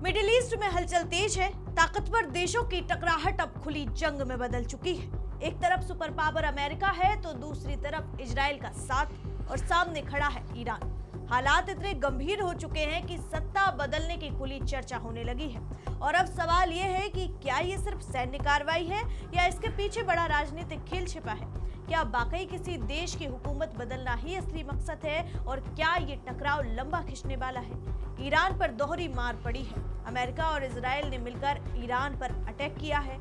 Middle east में हलचल तेज है। ताकतवर देशों की टकराहट अब खुली जंग में बदल चुकी है। एक तरफ सुपर पावर अमेरिका है तो दूसरी तरफ इजराइल का साथ और सामने खड़ा है ईरान। हालात इतने गंभीर हो चुके हैं कि सत्ता बदलने की खुली चर्चा होने लगी है। और अब सवाल यह है कि क्या ये सिर्फ सैन्य कार्रवाई है या इसके पीछे बड़ा राजनीतिक खेल छिपा है। क्या वाकई किसी देश की हुकूमत बदलना ही असली मकसद है और क्या ये टकराव लंबा खिंचने वाला है। ईरान पर दोहरी मार पड़ी है। अमेरिका और इजराइल ने मिलकर ईरान पर अटैक किया है।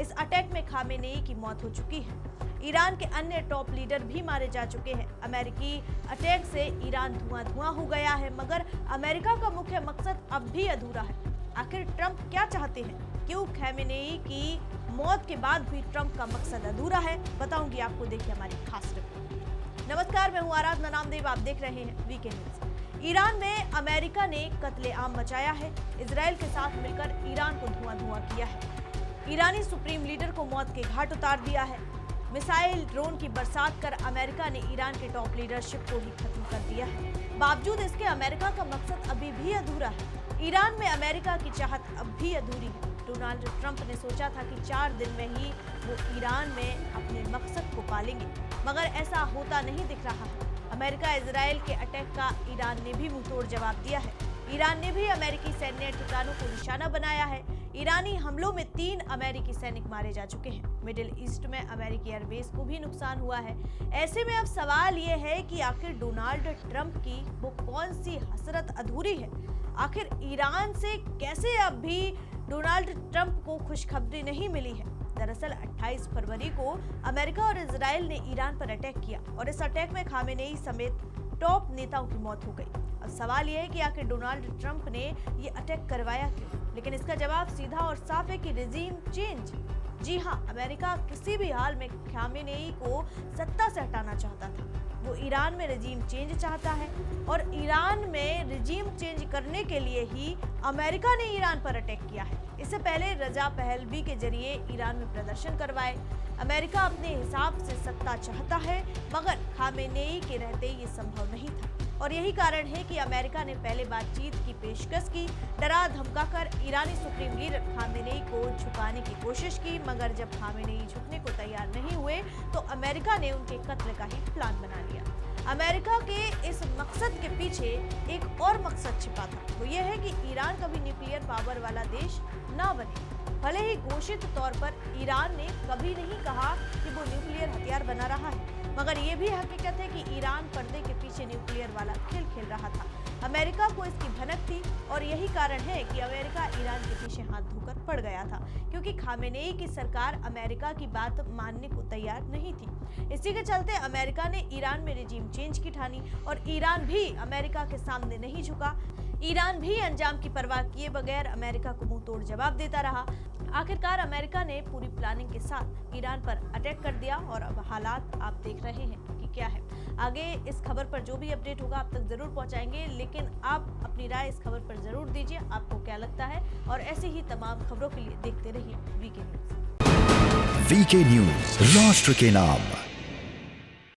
इस अटैक में खामेनेई की मौत हो चुकी है। ईरान के अन्य टॉप लीडर भी मारे जा चुके हैं। अमेरिकी अटैक से ईरान धुआं हो गया है, मगर अमेरिका का मुख्य मकसद अब भी अधूरा है। आखिर ट्रंप क्या चाहते हैं? क्यों खामेनेई की मौत के बाद भी ट्रंप का मकसद अधूरा है? बताऊंगी आपको, देखिए हमारी खास रिपोर्ट। नमस्कार, मैं हूं आराधना नामदेव, आप देख रहे हैं वीके न्यूज। ईरान में अमेरिका ने कत्लेआम मचाया है। इजराइल के साथ मिलकर ईरान को धुआं किया है। ईरानी सुप्रीम लीडर को मौत के घाट उतार दिया है। मिसाइल ड्रोन की बरसात कर अमेरिका ने ईरान के टॉप लीडरशिप को ही खत्म कर दिया है। बावजूद इसके अमेरिका का मकसद अभी भी अधूरा है। ईरान में अमेरिका की चाहत अब भी अधूरी है। डोनाल्ड ट्रंप ने सोचा था कि 4 दिन में ही वो ईरान में अपने मकसद को पालेंगे, मगर ऐसा होता नहीं दिख रहा है। अमेरिका इजराइल के अटैक का ईरान ने भी मुंहतोड़ जवाब दिया है। ईरान ने भी अमेरिकी सैन्य ठिकानों को निशाना बनाया है। ईरानी हमलों में 3 अमेरिकी सैनिक मारे जा चुके हैं। मिडिल ईस्ट में अमेरिकी एयरबेस को भी नुकसान हुआ है। ऐसे में अब सवाल ये है कि आखिर डोनाल्ड ट्रंप की वो कौन सी हसरत अधूरी है। आखिर ईरान से कैसे अब भी डोनाल्ड ट्रंप को खुशखबरी नहीं मिली है। दरअसल 28 फरवरी को अमेरिका और इजराइल ने ईरान पर अटैक किया और इस अटैक में खामेनेई समेत टॉप नेताओं की मौत हो गई। अब सवाल यह है कि आखिर डोनाल्ड ट्रंप ने ये अटैक करवाया क्यों? लेकिन इसका जवाब सीधा और साफ है कि रिजीम चेंज। जी हाँ, अमेरिका किसी भी हाल में खामेनेई को सत्ता से हटाना चाहता था। वो ईरान में रिजीम चेंज चाहता है और ईरान में रिजीम चेंज करने के लिए ही अमेरिका ने ईरान पर अटैक किया है। इससे पहले रजा पहलवी के जरिए ईरान में प्रदर्शन करवाए। अमेरिका अपने हिसाब से सत्ता चाहता है, मगर खामेनेई के रहते ये संभव नहीं था। और यही कारण है कि अमेरिका ने पहले बातचीत की पेशकश की, डरा धमकाकर ईरानी सुप्रीम लीडर खामेनेई को झुकाने की कोशिश की, मगर जब खामेनेई झुकने को तैयार नहीं हुए तो अमेरिका ने उनके कत्ल का ही प्लान बना लिया। अमेरिका के इस मकसद के पीछे एक और मकसद छिपा था। वो ये है कि ईरान कभी न्यूक्लियर पावर वाला देश ना बने। भले ही घोषित तौर पर ईरान ने कभी नहीं कहा कि वो न्यूक्लियर हथियार बना रहा है, मगर ये भी हकीकत है कि ईरान पर्दे के पीछे न्यूक्लियर वाला खेल रहा था। अमेरिका को इसकी भनक थी और यही कारण है कि अमेरिका ईरान के पीछे हाथ धोकर पड़ गया था, क्योंकि खामेनेई की सरकार अमेरिका की बात मानने को तैयार नहीं थी। इसी के चलते अमेरिका ने ईरान में रिजीम चेंज की ठानी और ईरान भी अमेरिका के सामने नहीं झुका। ईरान भी अंजाम की परवाह किए बगैर अमेरिका को मुंह तोड़ जवाब देता रहा। आखिरकार अमेरिका ने पूरी प्लानिंग के साथ ईरान पर अटैक कर दिया और अब हालात आप देख रहे हैं कि क्या है। आगे इस खबर पर जो भी अपडेट होगा आप तक जरूर पहुंचाएंगे, लेकिन आप अपनी राय इस खबर पर जरूर दीजिए। आपको क्या लगता है? और ऐसी ही तमाम खबरों के लिए देखते रहिए वीके न्यूज। वीके न्यूज, राष्ट्र के नाम।